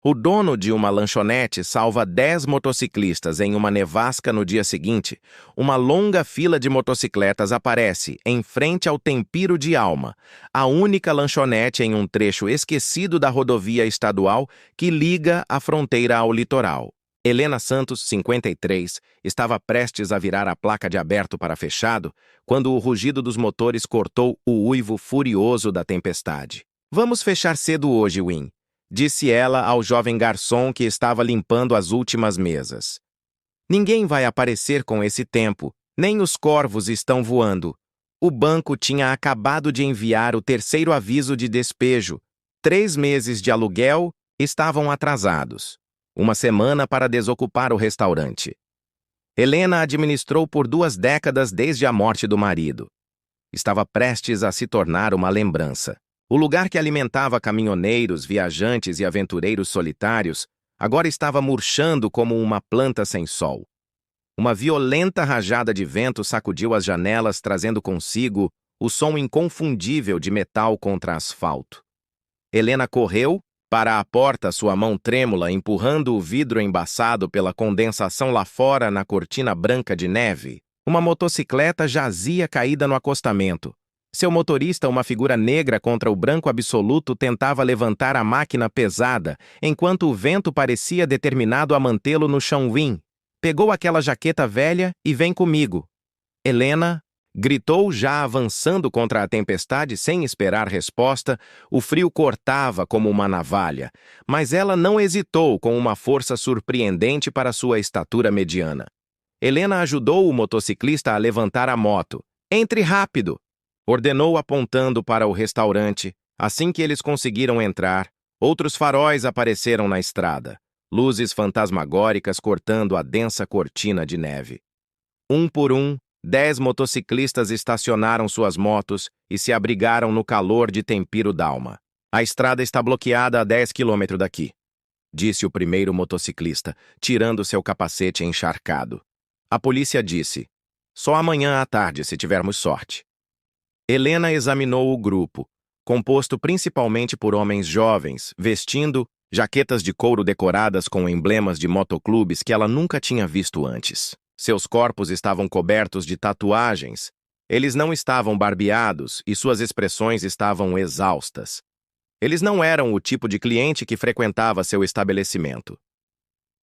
O dono de uma lanchonete salva 10 motociclistas em uma nevasca no dia seguinte. Uma longa fila de motocicletas aparece em frente ao Tempiro de Alma, a única lanchonete em um trecho esquecido da rodovia estadual que liga a fronteira ao litoral. Helena Santos, 53, estava prestes a virar a placa de aberto para fechado quando o rugido dos motores cortou o uivo furioso da tempestade. "Vamos fechar cedo hoje, Win", disse ela ao jovem garçom que estava limpando as últimas mesas. "Ninguém vai aparecer com esse tempo, nem os corvos estão voando." O banco tinha acabado de enviar o terceiro aviso de despejo. 3 meses de aluguel estavam atrasados. Uma semana para desocupar o restaurante. Helena administrou por 2 décadas desde a morte do marido. Estava prestes a se tornar uma lembrança. O lugar que alimentava caminhoneiros, viajantes e aventureiros solitários agora estava murchando como uma planta sem sol. Uma violenta rajada de vento sacudiu as janelas, trazendo consigo o som inconfundível de metal contra asfalto. Helena correu para a porta, sua mão trêmula empurrando o vidro embaçado pela condensação lá fora na cortina branca de neve. Uma motocicleta jazia caída no acostamento. Seu motorista, uma figura negra contra o branco absoluto, tentava levantar a máquina pesada, enquanto o vento parecia determinado a mantê-lo no chão. "Win, pegou aquela jaqueta velha e vem comigo." Helena gritou, já avançando contra a tempestade sem esperar resposta. O frio cortava como uma navalha, mas ela não hesitou, com uma força surpreendente para sua estatura mediana. Helena ajudou o motociclista a levantar a moto. "Entre rápido!" ordenou, apontando para o restaurante. Assim que eles conseguiram entrar, outros faróis apareceram na estrada, luzes fantasmagóricas cortando a densa cortina de neve. Um por um, 10 motociclistas estacionaram suas motos e se abrigaram no calor de Tempiro d'Alma. "A estrada está bloqueada a 10 quilômetros daqui", disse o primeiro motociclista, tirando seu capacete encharcado. A polícia disse: "Só amanhã à tarde, se tivermos sorte." Helena examinou o grupo, composto principalmente por homens jovens, vestindo jaquetas de couro decoradas com emblemas de motoclubes que ela nunca tinha visto antes. Seus corpos estavam cobertos de tatuagens. Eles não estavam barbeados e suas expressões estavam exaustas. Eles não eram o tipo de cliente que frequentava seu estabelecimento.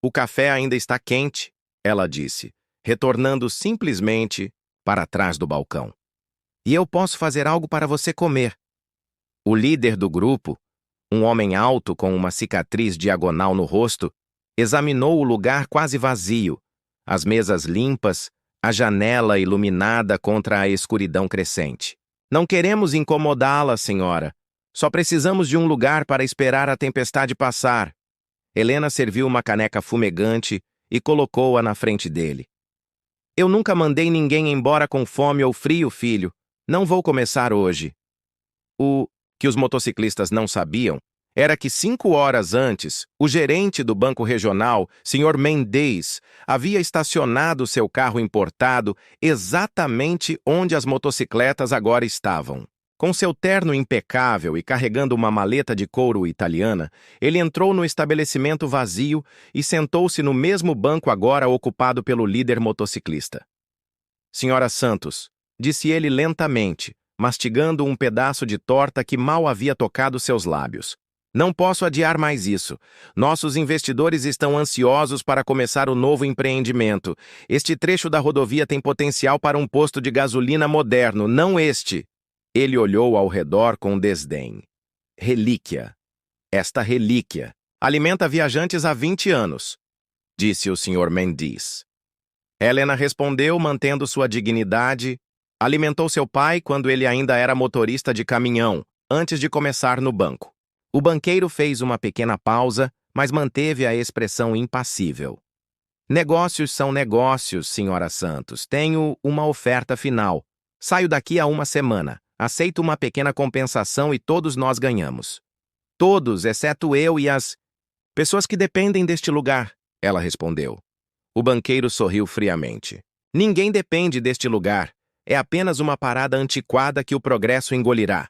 "O café ainda está quente", ela disse, retornando simplesmente para trás do balcão. "E eu posso fazer algo para você comer." O líder do grupo, um homem alto com uma cicatriz diagonal no rosto, examinou o lugar quase vazio, as mesas limpas, a janela iluminada contra a escuridão crescente. "Não queremos incomodá-la, senhora. Só precisamos de um lugar para esperar a tempestade passar." Helena serviu uma caneca fumegante e colocou-a na frente dele. "Eu nunca mandei ninguém embora com fome ou frio, filho. Não vou começar hoje." O que os motociclistas não sabiam era que 5 horas antes, o gerente do Banco Regional, Sr. Mendes, havia estacionado seu carro importado exatamente onde as motocicletas agora estavam. Com seu terno impecável e carregando uma maleta de couro italiana, ele entrou no estabelecimento vazio e sentou-se no mesmo banco agora ocupado pelo líder motociclista. "Senhora Santos", disse ele lentamente, mastigando um pedaço de torta que mal havia tocado seus lábios. "Não posso adiar mais isso. Nossos investidores estão ansiosos para começar o novo empreendimento. Este trecho da rodovia tem potencial para um posto de gasolina moderno, não este." Ele olhou ao redor com desdém. "Relíquia. Esta relíquia alimenta viajantes há 20 anos, disse o Sr. Mendes. Helena respondeu, mantendo sua dignidade. Alimentou seu pai quando ele ainda era motorista de caminhão, antes de começar no banco. O banqueiro fez uma pequena pausa, mas manteve a expressão impassível. "Negócios são negócios, Sra. Santos. Tenho uma oferta final. Saio daqui a uma semana. Aceito uma pequena compensação e todos nós ganhamos. Todos, exceto eu e as pessoas que dependem deste lugar", ela respondeu. O banqueiro sorriu friamente. "Ninguém depende deste lugar. É apenas uma parada antiquada que o progresso engolirá."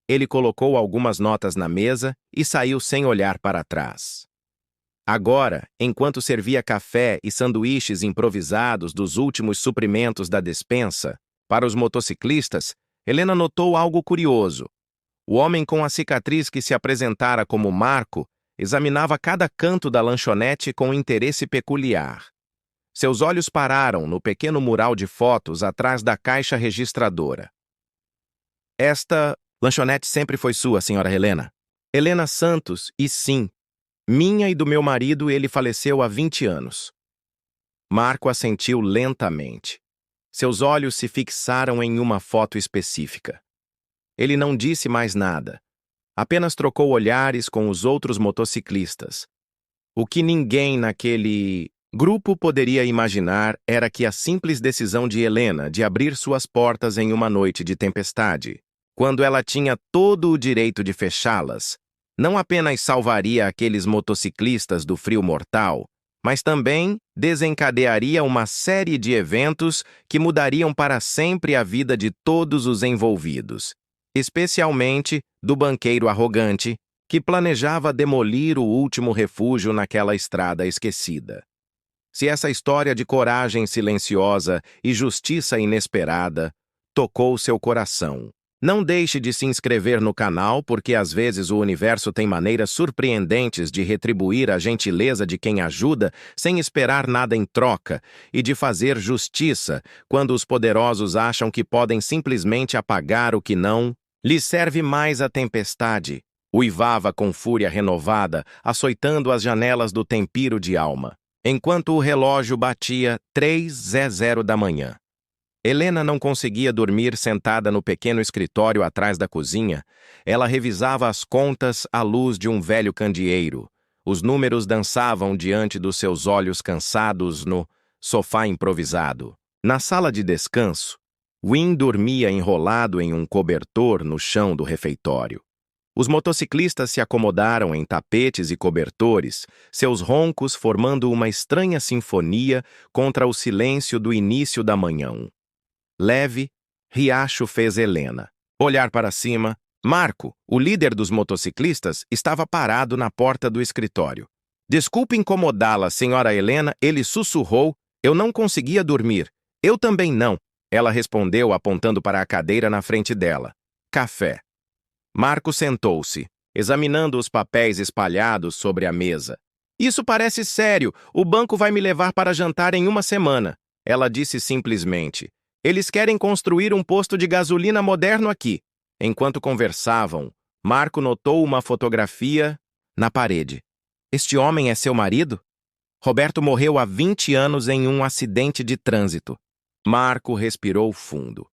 Ele colocou algumas notas na mesa e saiu sem olhar para trás. Agora, enquanto servia café e sanduíches improvisados dos últimos suprimentos da despensa para os motociclistas, Helena notou algo curioso. O homem com a cicatriz que se apresentara como Marco examinava cada canto da lanchonete com interesse peculiar. Seus olhos pararam no pequeno mural de fotos atrás da caixa registradora. Esta lanchonete sempre foi sua, senhora Helena. Helena Santos, e sim, minha e do meu marido, ele faleceu há 20 anos. Marco assentiu lentamente. Seus olhos se fixaram em uma foto específica. Ele não disse mais nada. Apenas trocou olhares com os outros motociclistas. O que ninguém naquele grupo poderia imaginar era que a simples decisão de Helena de abrir suas portas em uma noite de tempestade, quando ela tinha todo o direito de fechá-las, não apenas salvaria aqueles motociclistas do frio mortal, mas também desencadearia uma série de eventos que mudariam para sempre a vida de todos os envolvidos, especialmente do banqueiro arrogante que planejava demolir o último refúgio naquela estrada esquecida. Se essa história de coragem silenciosa e justiça inesperada tocou seu coração, não deixe de se inscrever no canal, porque às vezes o universo tem maneiras surpreendentes de retribuir a gentileza de quem ajuda sem esperar nada em troca e de fazer justiça quando os poderosos acham que podem simplesmente apagar o que não lhes serve mais. A tempestade uivava com fúria renovada, açoitando as janelas do tempiro de alma, enquanto o relógio batia 3:00 da manhã. Helena não conseguia dormir sentada no pequeno escritório atrás da cozinha. Ela revisava as contas à luz de um velho candeeiro. Os números dançavam diante dos seus olhos cansados no sofá improvisado. Na sala de descanso, Win dormia enrolado em um cobertor no chão do refeitório. Os motociclistas se acomodaram em tapetes e cobertores, seus roncos formando uma estranha sinfonia contra o silêncio do início da manhã. Leve, riacho fez Helena olhar para cima. Marco, o líder dos motociclistas, estava parado na porta do escritório. Desculpe incomodá-la, senhora Helena, ele sussurrou. Eu não conseguia dormir. Eu também não, ela respondeu apontando para a cadeira na frente dela. Café. Marco sentou-se, examinando os papéis espalhados sobre a mesa. Isso parece sério. O banco vai me levar para jantar em uma semana, ela disse simplesmente. Eles querem construir um posto de gasolina moderno aqui. Enquanto conversavam, Marco notou uma fotografia na parede. Este homem é seu marido? Roberto morreu há 20 anos em um acidente de trânsito. Marco respirou fundo.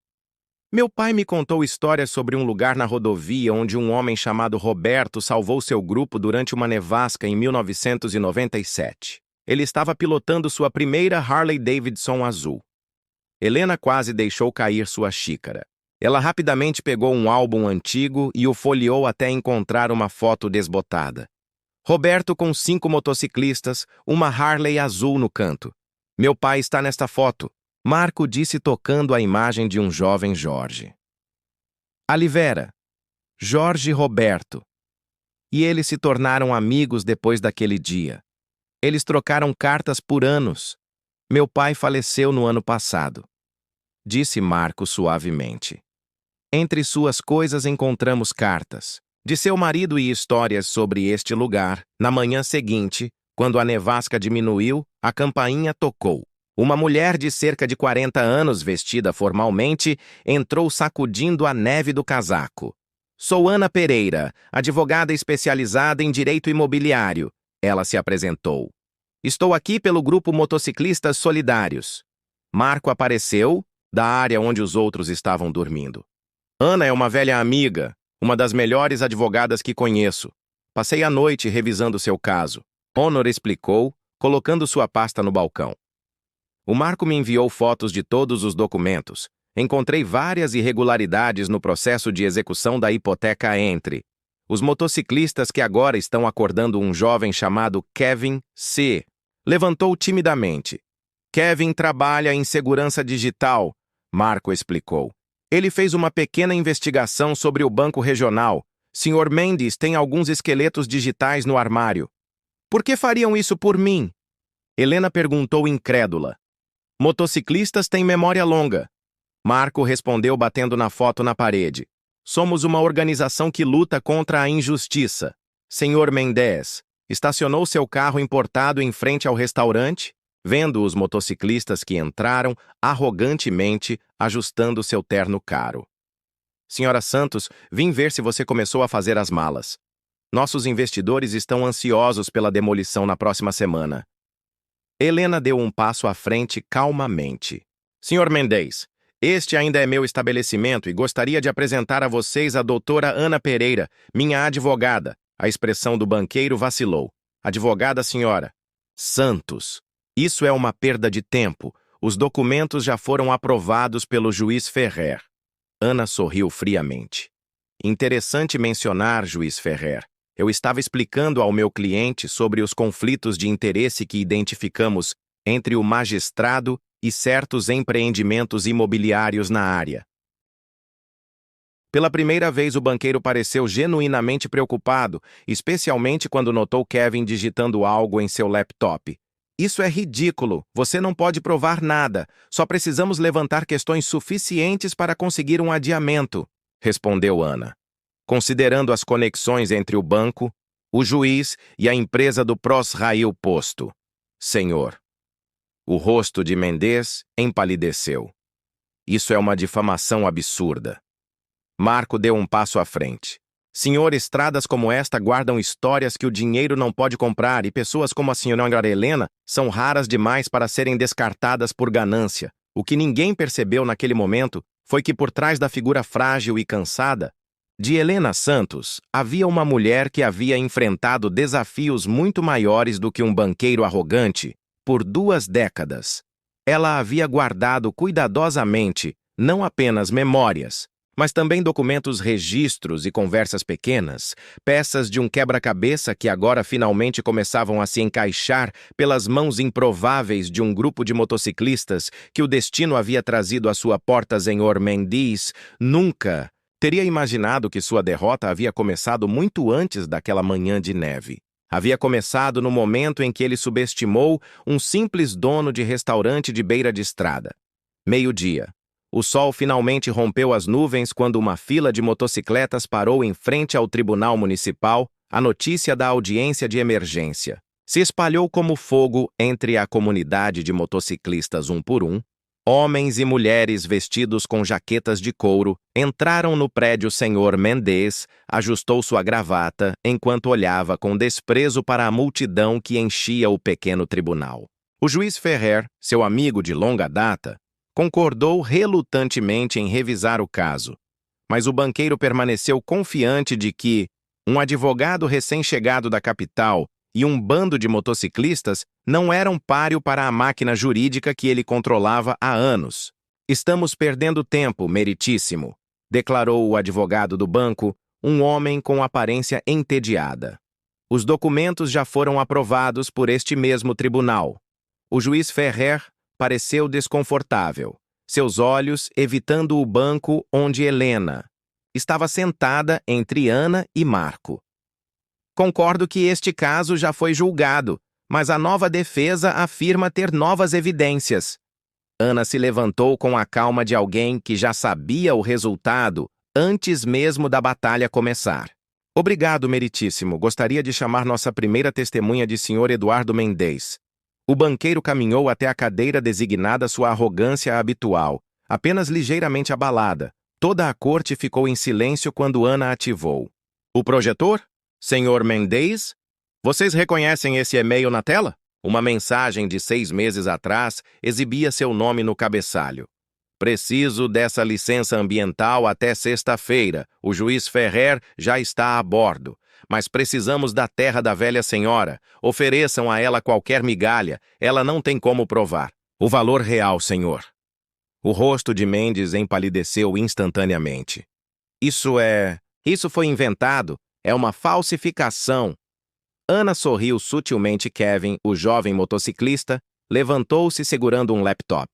Meu pai me contou histórias sobre um lugar na rodovia onde um homem chamado Roberto salvou seu grupo durante uma nevasca em 1997. Ele estava pilotando sua primeira Harley Davidson azul. Helena quase deixou cair sua xícara. Ela rapidamente pegou um álbum antigo e o folheou até encontrar uma foto desbotada. Roberto com 5 motociclistas, uma Harley azul no canto. Meu pai está nesta foto, Marco disse tocando a imagem de um jovem Jorge. Alivera, Jorge e Roberto. E eles se tornaram amigos depois daquele dia. Eles trocaram cartas por anos. Meu pai faleceu no ano passado, disse Marco suavemente. Entre suas coisas encontramos cartas de seu marido e histórias sobre este lugar. Na manhã seguinte, quando a nevasca diminuiu, a campainha tocou. Uma mulher de cerca de 40 anos, vestida formalmente, entrou sacudindo a neve do casaco. Sou Ana Pereira, advogada especializada em direito imobiliário, ela se apresentou. Estou aqui pelo grupo Motociclistas Solidários. Marco apareceu da área onde os outros estavam dormindo. Ana é uma velha amiga, uma das melhores advogadas que conheço. Passei a noite revisando seu caso. Honor explicou, colocando sua pasta no balcão. O Marco me enviou fotos de todos os documentos. Encontrei várias irregularidades no processo de execução da hipoteca entre os motociclistas que agora estão acordando um jovem chamado Kevin C. Levantou timidamente. Kevin trabalha em segurança digital, Marco explicou. Ele fez uma pequena investigação sobre o banco regional. Sr. Mendes tem alguns esqueletos digitais no armário. Por que fariam isso por mim? Helena perguntou incrédula. Motociclistas têm memória longa. Marco respondeu batendo na foto na parede. Somos uma organização que luta contra a injustiça. Senhor Mendes, estacionou seu carro importado em frente ao restaurante, vendo os motociclistas que entraram arrogantemente ajustando seu terno caro. Senhora Santos, vim ver se você começou a fazer as malas. Nossos investidores estão ansiosos pela demolição na próxima semana. Helena deu um passo à frente calmamente. Senhor Mendes, este ainda é meu estabelecimento e gostaria de apresentar a vocês a doutora Ana Pereira, minha advogada. A expressão do banqueiro vacilou. Advogada, senhora. Santos. Isso é uma perda de tempo. Os documentos já foram aprovados pelo juiz Ferrer. Ana sorriu friamente. Interessante mencionar, juiz Ferrer. Eu estava explicando ao meu cliente sobre os conflitos de interesse que identificamos entre o magistrado e certos empreendimentos imobiliários na área. Pela primeira vez, o banqueiro pareceu genuinamente preocupado, especialmente quando notou Kevin digitando algo em seu laptop. Isso é ridículo. Você não pode provar nada. Só precisamos levantar questões suficientes para conseguir um adiamento, respondeu Ana. Considerando as conexões entre o banco, o juiz e a empresa do Pros-Rail Posto. Senhor. O rosto de Mendes empalideceu. Isso é uma difamação absurda. Marco deu um passo à frente. Senhor, estradas como esta guardam histórias que o dinheiro não pode comprar e pessoas como a senhora Helena são raras demais para serem descartadas por ganância. O que ninguém percebeu naquele momento foi que por trás da figura frágil e cansada de Helena Santos havia uma mulher que havia enfrentado desafios muito maiores do que um banqueiro arrogante por 2 décadas. Ela havia guardado cuidadosamente não apenas memórias, mas também documentos, registros e conversas pequenas, peças de um quebra-cabeça que agora finalmente começavam a se encaixar pelas mãos improváveis de um grupo de motociclistas que o destino havia trazido à sua porta. Senhor Mendes nunca teria imaginado que sua derrota havia começado muito antes daquela manhã de neve. Havia começado no momento em que ele subestimou um simples dono de restaurante de beira de estrada. Meio-dia. O sol finalmente rompeu as nuvens quando uma fila de motocicletas parou em frente ao Tribunal Municipal. A notícia da audiência de emergência se espalhou como fogo entre a comunidade de motociclistas um por um. Homens e mulheres vestidos com jaquetas de couro entraram no prédio. Senhor Mendes ajustou sua gravata enquanto olhava com desprezo para a multidão que enchia o pequeno tribunal. O juiz Ferrer, seu amigo de longa data, concordou relutantemente em revisar o caso, mas o banqueiro permaneceu confiante de que um advogado recém-chegado da capital e um bando de motociclistas não eram páreo para a máquina jurídica que ele controlava há anos. Estamos perdendo tempo, meritíssimo, declarou o advogado do banco, um homem com aparência entediada. Os documentos já foram aprovados por este mesmo tribunal. O juiz Ferrer pareceu desconfortável, seus olhos evitando o banco onde Helena estava sentada entre Ana e Marco. Concordo que este caso já foi julgado, mas a nova defesa afirma ter novas evidências. Ana se levantou com a calma de alguém que já sabia o resultado antes mesmo da batalha começar. Obrigado, meritíssimo. Gostaria de chamar nossa primeira testemunha de Sr. Eduardo Mendes. O banqueiro caminhou até a cadeira designada, sua arrogância habitual, apenas ligeiramente abalada. Toda a corte ficou em silêncio quando Ana ativou. O projetor? Senhor Mendes? Vocês reconhecem esse e-mail na tela? Uma mensagem de 6 meses atrás exibia seu nome no cabeçalho. Preciso dessa licença ambiental até sexta-feira. O juiz Ferrer já está a bordo. Mas precisamos da terra da velha senhora. Ofereçam a ela qualquer migalha. Ela não tem como provar. O valor real, senhor. O rosto de Mendes empalideceu instantaneamente. Isso foi inventado. É uma falsificação. Ana sorriu sutilmente. Kevin, o jovem motociclista, levantou-se segurando um laptop.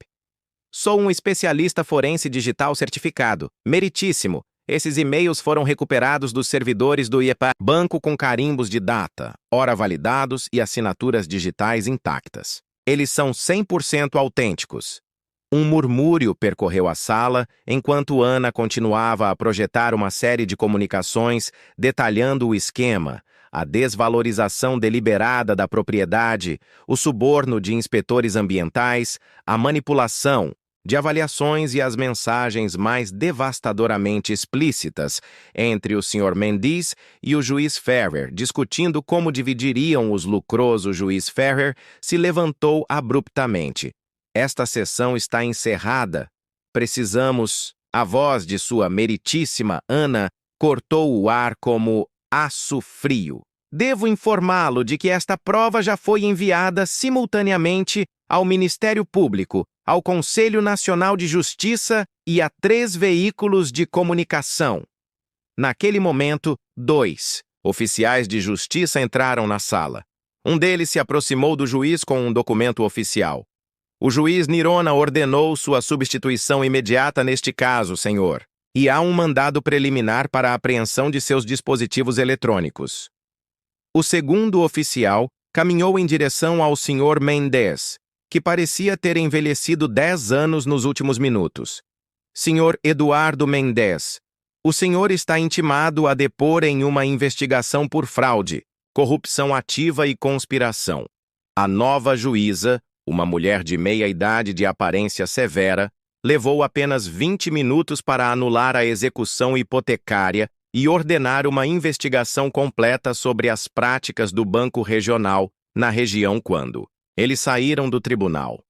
Sou um especialista forense digital certificado. Meritíssimo. Esses e-mails foram recuperados dos servidores do IEPA, banco com carimbos de data, hora validados e assinaturas digitais intactas. Eles são 100% autênticos. Um murmúrio percorreu a sala enquanto Ana continuava a projetar uma série de comunicações detalhando o esquema, a desvalorização deliberada da propriedade, o suborno de inspetores ambientais, a manipulação de avaliações e as mensagens mais devastadoramente explícitas entre o Sr. Mendes e o juiz Ferrer, discutindo como dividiriam os lucros. O juiz Ferrer se levantou abruptamente. Esta sessão está encerrada. Precisamos... A voz de sua meritíssima Ana cortou o ar como aço frio. Devo informá-lo de que esta prova já foi enviada simultaneamente ao Ministério Público, ao Conselho Nacional de Justiça e a 3 veículos de comunicação. Naquele momento, 2 oficiais de justiça entraram na sala. Um deles se aproximou do juiz com um documento oficial. O juiz Nirona ordenou sua substituição imediata neste caso, senhor. E há um mandado preliminar para a apreensão de seus dispositivos eletrônicos. O segundo oficial caminhou em direção ao Sr. Mendes, que parecia ter envelhecido 10 anos nos últimos minutos. Sr. Eduardo Mendes, o senhor está intimado a depor em uma investigação por fraude, corrupção ativa e conspiração. A nova juíza, uma mulher de meia-idade de aparência severa, levou apenas 20 minutos para anular a execução hipotecária e ordenar uma investigação completa sobre as práticas do Banco Regional na região quando eles saíram do tribunal.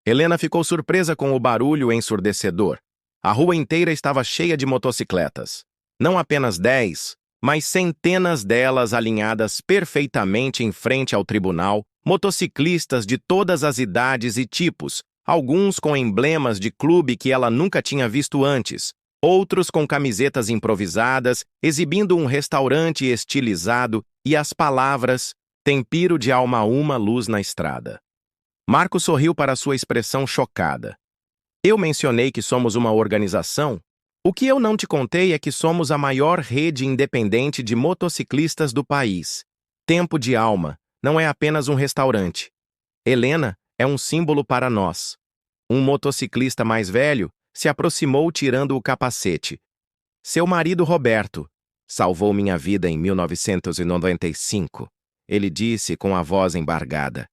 Helena ficou surpresa com o barulho ensurdecedor. A rua inteira estava cheia de motocicletas. Não apenas 10, mas centenas delas alinhadas perfeitamente em frente ao tribunal, motociclistas de todas as idades e tipos, alguns com emblemas de clube que ela nunca tinha visto antes, outros com camisetas improvisadas, exibindo um restaurante estilizado e as palavras "Tempiro de alma uma luz na estrada". Marco sorriu para sua expressão chocada. Eu mencionei que somos uma organização? O que eu não te contei é que somos a maior rede independente de motociclistas do país. Tempo de alma não é apenas um restaurante. Helena é um símbolo para nós. Um motociclista mais velho se aproximou tirando o capacete. Seu marido Roberto salvou minha vida em 1995, ele disse com a voz embargada.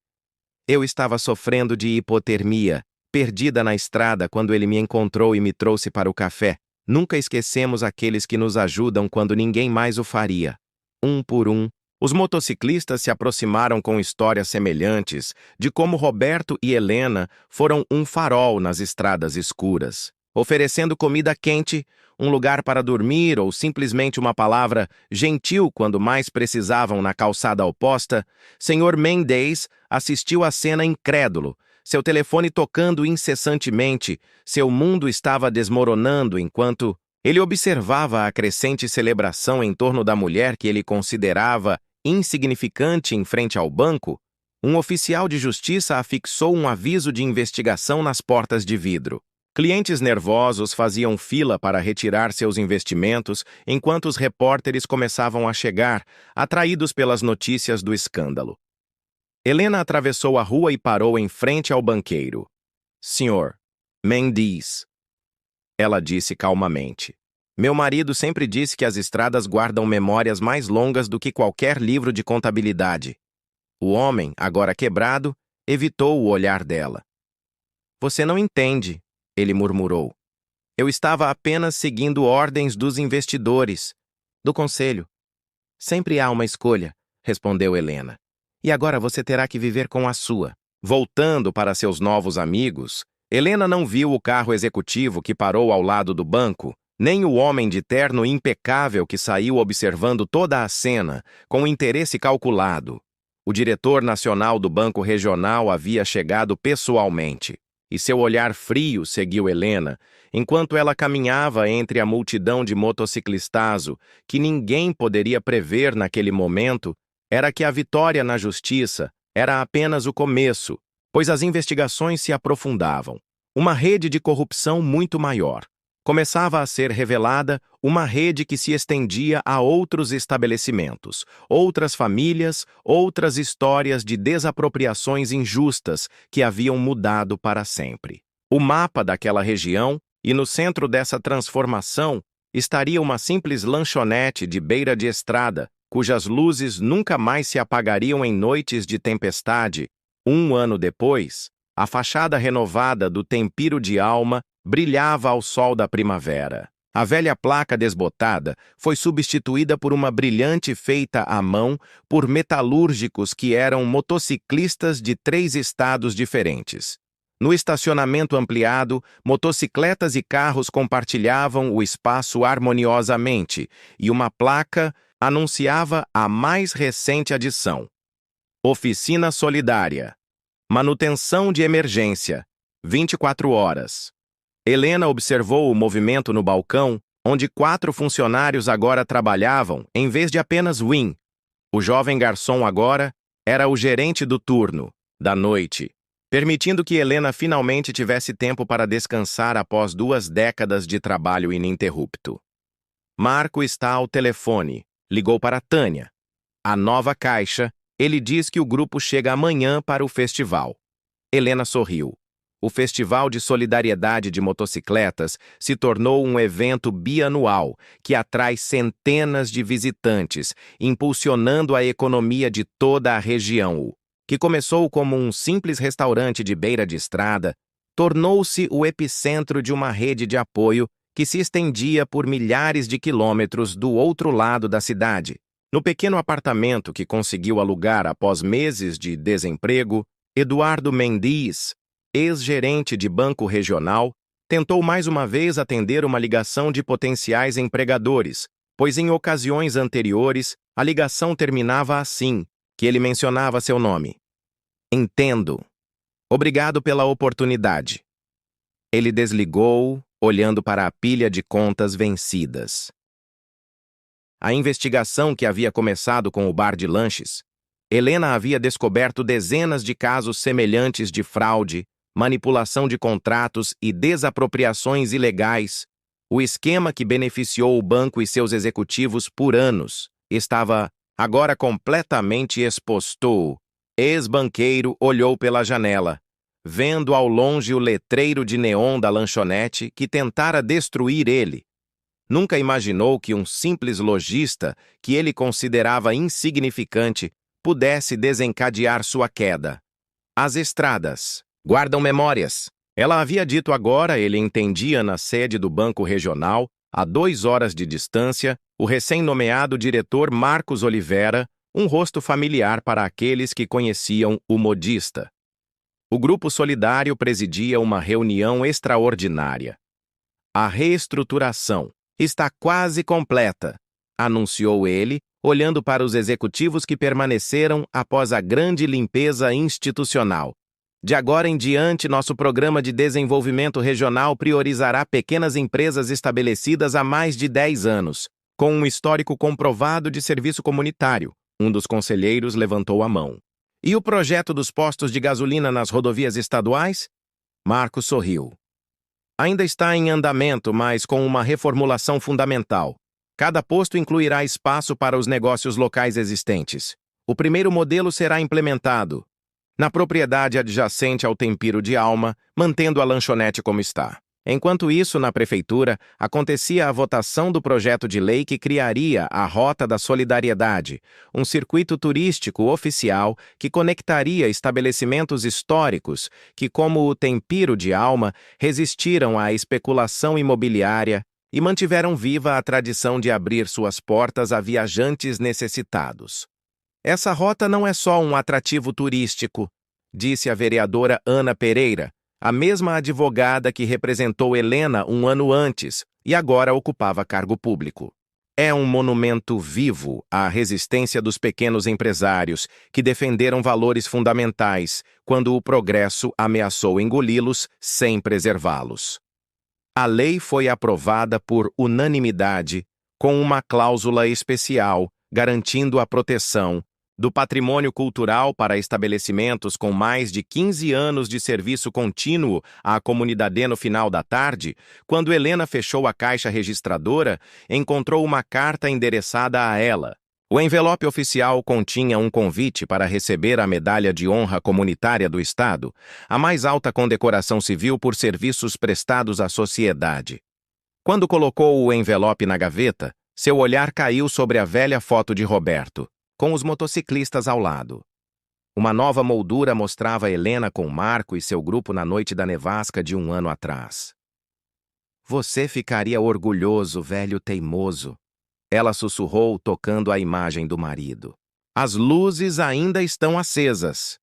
Eu estava sofrendo de hipotermia, perdida na estrada quando ele me encontrou e me trouxe para o café. Nunca esquecemos aqueles que nos ajudam quando ninguém mais o faria. Um por um, os motociclistas se aproximaram com histórias semelhantes de como Roberto e Helena foram um farol nas estradas escuras, oferecendo comida quente, um lugar para dormir ou simplesmente uma palavra gentil quando mais precisavam na calçada oposta. Sr. Mendes assistiu à cena incrédulo, seu telefone tocando incessantemente, seu mundo estava desmoronando enquanto ele observava a crescente celebração em torno da mulher que ele considerava insignificante em frente ao banco. Um oficial de justiça afixou um aviso de investigação nas portas de vidro. Clientes nervosos faziam fila para retirar seus investimentos enquanto os repórteres começavam a chegar, atraídos pelas notícias do escândalo. Helena atravessou a rua e parou em frente ao banqueiro. Sr. Mendes, ela disse calmamente. Meu marido sempre disse que as estradas guardam memórias mais longas do que qualquer livro de contabilidade. O homem, agora quebrado, evitou o olhar dela. Você não entende, ele murmurou. Eu estava apenas seguindo ordens dos investidores, do conselho. Sempre há uma escolha, respondeu Helena. E agora você terá que viver com a sua. Voltando para seus novos amigos, Helena não viu o carro executivo que parou ao lado do banco, nem o homem de terno impecável que saiu observando toda a cena, com interesse calculado. O diretor nacional do Banco Regional havia chegado pessoalmente, e seu olhar frio seguiu Helena, enquanto ela caminhava entre a multidão de motociclistazo, que ninguém poderia prever naquele momento, era que a vitória na justiça era apenas o começo, pois as investigações se aprofundavam. Uma rede de corrupção muito maior. começava a ser revelada uma rede que se estendia a outros estabelecimentos, outras famílias, outras histórias de desapropriações injustas que haviam mudado para sempre. O mapa daquela região, e no centro dessa transformação, estaria uma simples lanchonete de beira de estrada, cujas luzes nunca mais se apagariam em noites de tempestade. Um ano depois, a fachada renovada do Tempiro de Alma brilhava ao sol da primavera. A velha placa desbotada foi substituída por uma brilhante feita à mão por metalúrgicos que eram motociclistas de 3 estados diferentes. No estacionamento ampliado, motocicletas e carros compartilhavam o espaço harmoniosamente, e uma placa anunciava a mais recente adição: Oficina Solidária. Manutenção de emergência. 24 horas. Helena observou o movimento no balcão, onde 4 funcionários agora trabalhavam, em vez de apenas Win. O jovem garçom agora era o gerente do turno, da noite, permitindo que Helena finalmente tivesse tempo para descansar após 2 décadas de trabalho ininterrupto. Marco está ao telefone. Ligou para Tânia. A nova caixa. Ele diz que o grupo chega amanhã para o festival. Helena sorriu. O Festival de Solidariedade de Motocicletas se tornou um evento bianual que atrai centenas de visitantes, impulsionando a economia de toda a região. Que começou como um simples restaurante de beira de estrada, tornou-se o epicentro de uma rede de apoio que se estendia por milhares de quilômetros do outro lado da cidade. No pequeno apartamento que conseguiu alugar após meses de desemprego, Eduardo Mendes, ex-gerente de banco regional, tentou mais uma vez atender uma ligação de potenciais empregadores, pois em ocasiões anteriores a ligação terminava assim, que ele mencionava seu nome. Entendo. Obrigado pela oportunidade. Ele desligou, olhando para a pilha de contas vencidas. A investigação que havia começado com o bar de lanches, Helena havia descoberto dezenas de casos semelhantes de fraude, manipulação de contratos e desapropriações ilegais. O esquema que beneficiou o banco e seus executivos por anos estava agora completamente exposto. Ex-banqueiro olhou pela janela, vendo ao longe o letreiro de neon da lanchonete que tentara destruir ele. Nunca imaginou que um simples lojista, que ele considerava insignificante, pudesse desencadear sua queda. As estradas guardam memórias. Ela havia dito agora, ele entendia na sede do Banco Regional, a 2 horas de distância, o recém-nomeado diretor Marcos Oliveira, um rosto familiar para aqueles que conheciam o modista. O Grupo Solidário presidia uma reunião extraordinária. A reestruturação está quase completa, anunciou ele, olhando para os executivos que permaneceram após a grande limpeza institucional. De agora em diante, nosso programa de desenvolvimento regional priorizará pequenas empresas estabelecidas há mais de 10 anos, com um histórico comprovado de serviço comunitário. Um dos conselheiros levantou a mão. E o projeto dos postos de gasolina nas rodovias estaduais? Marcos sorriu. Ainda está em andamento, mas com uma reformulação fundamental. Cada posto incluirá espaço para os negócios locais existentes. O primeiro modelo será implementado na propriedade adjacente ao Tempiro de Alma, mantendo a lanchonete como está. Enquanto isso, na prefeitura, acontecia a votação do projeto de lei que criaria a Rota da Solidariedade, um circuito turístico oficial que conectaria estabelecimentos históricos que, como o Tempiro de Alma, resistiram à especulação imobiliária e mantiveram viva a tradição de abrir suas portas a viajantes necessitados. Essa rota não é só um atrativo turístico, disse a vereadora Ana Pereira, a mesma advogada que representou Helena um ano antes e agora ocupava cargo público. É um monumento vivo à resistência dos pequenos empresários que defenderam valores fundamentais quando o progresso ameaçou engoli-los sem preservá-los. A lei foi aprovada por unanimidade, com uma cláusula especial garantindo a proteção Do patrimônio cultural para estabelecimentos com mais de 15 anos de serviço contínuo à comunidade. No final da tarde, quando Helena fechou a caixa registradora, encontrou uma carta endereçada a ela. O envelope oficial continha um convite para receber a Medalha de Honra Comunitária do Estado, a mais alta condecoração civil por serviços prestados à sociedade. Quando colocou o envelope na gaveta, seu olhar caiu sobre a velha foto de Roberto, com os motociclistas ao lado. Uma nova moldura mostrava Helena com Marco e seu grupo na noite da nevasca de um ano atrás. Você ficaria orgulhoso, velho teimoso. Ela sussurrou, tocando a imagem do marido. As luzes ainda estão acesas.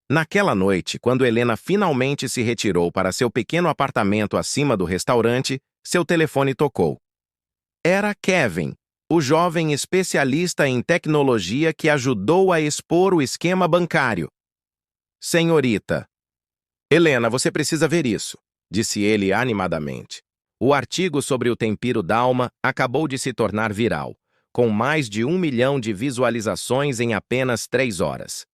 Naquela noite, quando Helena finalmente se retirou para seu pequeno apartamento acima do restaurante, seu telefone tocou. Era Kevin, o jovem especialista em tecnologia que ajudou a expor o esquema bancário. Senhorita. Helena, você precisa ver isso, disse ele animadamente. O artigo sobre o tempiro Dalma acabou de se tornar viral, com mais de 1 milhão de visualizações em apenas 3 horas.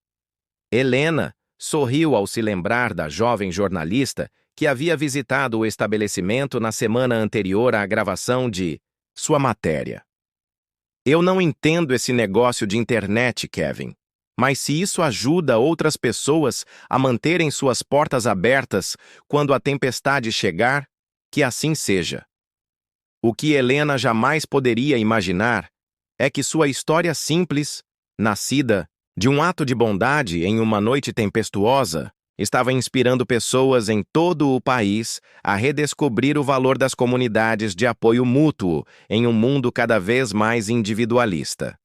Helena sorriu ao se lembrar da jovem jornalista que havia visitado o estabelecimento na semana anterior à gravação de sua matéria. Eu não entendo esse negócio de internet, Kevin, mas se isso ajuda outras pessoas a manterem suas portas abertas quando a tempestade chegar, que assim seja. O que Helena jamais poderia imaginar é que sua história simples, nascida de um ato de bondade em uma noite tempestuosa, estava inspirando pessoas em todo o país a redescobrir o valor das comunidades de apoio mútuo em um mundo cada vez mais individualista.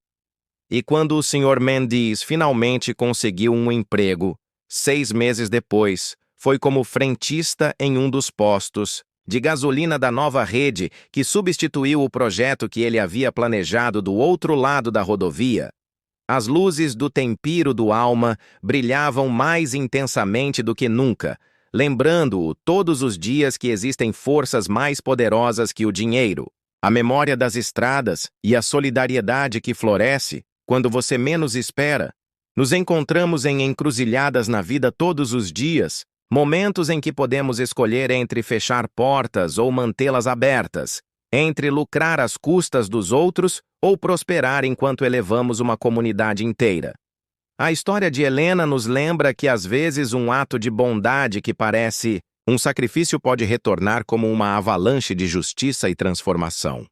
E quando o Sr. Mendes finalmente conseguiu um emprego, 6 meses depois, foi como frentista em um dos postos de gasolina da nova rede que substituiu o projeto que ele havia planejado do outro lado da rodovia. As luzes do tempiro do Alma brilhavam mais intensamente do que nunca, lembrando-o todos os dias que existem forças mais poderosas que o dinheiro, a memória das estradas e a solidariedade que floresce quando você menos espera. Nos encontramos em encruzilhadas na vida todos os dias, momentos em que podemos escolher entre fechar portas ou mantê-las abertas, entre lucrar às custas dos outros ou prosperar enquanto elevamos uma comunidade inteira. A história de Helena nos lembra que às vezes um ato de bondade que parece um sacrifício pode retornar como uma avalanche de justiça e transformação.